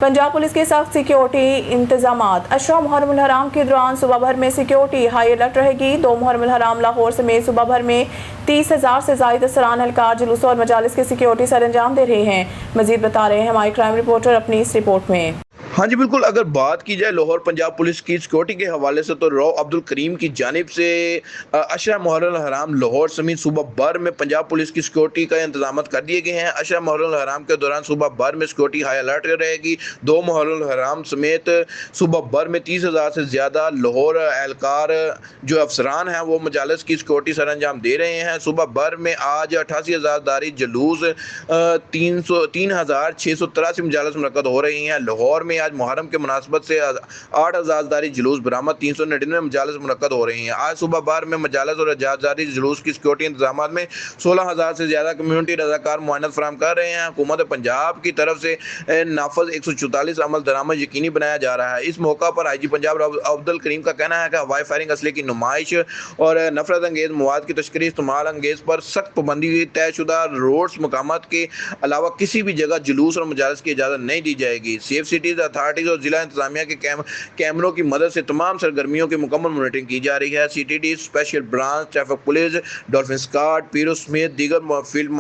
Punjab police के सख्त security इंतजामात। Ashara Muharram उल हराम के दौरान सुबह भर में सिक्योरिटी हाई अलर्ट रहेगी। 2 मुहर्रम उल हराम लाहौर समेत सुबह भर में 30,000 से ज्यादा असरान एहलकार जुलूस और मजालिस की सिक्योरिटी सर अंजाम दे रहे हैं। मजीद बता रहे हैं हमारे क्राइम रिपोर्टर अपनी इस रिपोर्ट में। हाँ जी बिल्कुल, अगर बात की जाए लाहौर पंजाब पुलिस की सिक्योरिटी के हवाले से तो रॉ अब्दुल करीम की जानिब से अशरा मुहर्रम हराम लाहौर समेत सुबह भर में पंजाब पुलिस की सिक्योरिटी का इंतजाम कर दिए गए हैं। अशरा मुहर्रम हराम के दौरान सुबह भर में सिक्योरिटी हाई अलर्ट रहेगी। 2 मुहर्रम हराम समेत सुबह भर में 30,000 से ज़्यादा लाहौर एहलकार जो अफसरान हैं वो मजालिस की सिक्योरिटी सर अंजाम दे रहे हैं। सुबह भर में आज 88,000 दारी जुलूस 3,683 मजालिस मुनक्कद हो रही हैं। लाहौर में आज मुहर्रम के मुनासबत से 8,000 दारी जुलूस बरामद 399 मजालिस मुनक्कद हो रही हैं। आज सुबह भर में मजालिस और एजाज़दारी जुलूस की सिक्योरिटी इंतजाम में 16,000 से ज़्यादा कम्यूनिटी रज़ाकार मुआयनत फराहम कर रहे हैं। हुकूमत पंजाब की तरफ से नाफज 144 अमल दरामद यकीनी बनाया जा रहा है। इस मौका पर IG पंजाब अब्दुल करीम का कहना है कि हवाई फायरिंग असले की नुमाइश और नफरत अंगेज़ मवाद की तस्करी इस्तेमाल अंगेज़ पर सख्त पाबंदी हुई। तयशुदा रोड्स मकामात के अलावा किसी भी जगह जुलूस और मजालिस की इजाज़त नहीं दी जाएगी। सेफ सिटीज़ अथॉरिटीज़ और जिला इंतजामिया के कैमरों की मदद से तमाम सरगर्मियों की मुकम्मल मॉनिटरिंग की जा रही है। CTD special branch, traffic police, dolphin squad, पीरो समेत दीगर फील्ड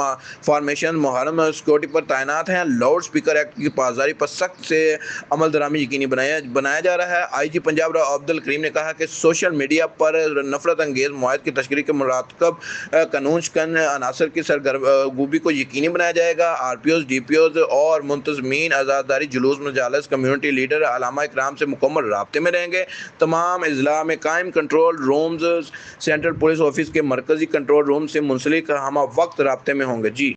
फॉर्मेशन मुहर्रम सिक्योरिटी पर तैनात हैं। लाउड स्पीकर एक्ट की पासदारी पर सख्त से अमल दरामद यकीनी बनाया जा रहा है। IG पंजाब अब्दुल करीम ने कहा कि सोशल मीडिया पर नफरत अंगेज़ मवाद की तस्करी के मुरातकब कानून शिकन अनासर की सरगर्मी को यकीनी बनाया जाएगा। RPOs, DPOs और मुंतज़मीन आज़ादारी जुलूस मजालिस कम्यूनिटी लीडर अलामा इकराम से मुकम्मल राब्ते में रहेंगे। तमाम अजला में कायम control rooms central police office के मरकजी कंट्रोल रूम से मुंसलिक हम वक्त राब्ते में होंगे। जी।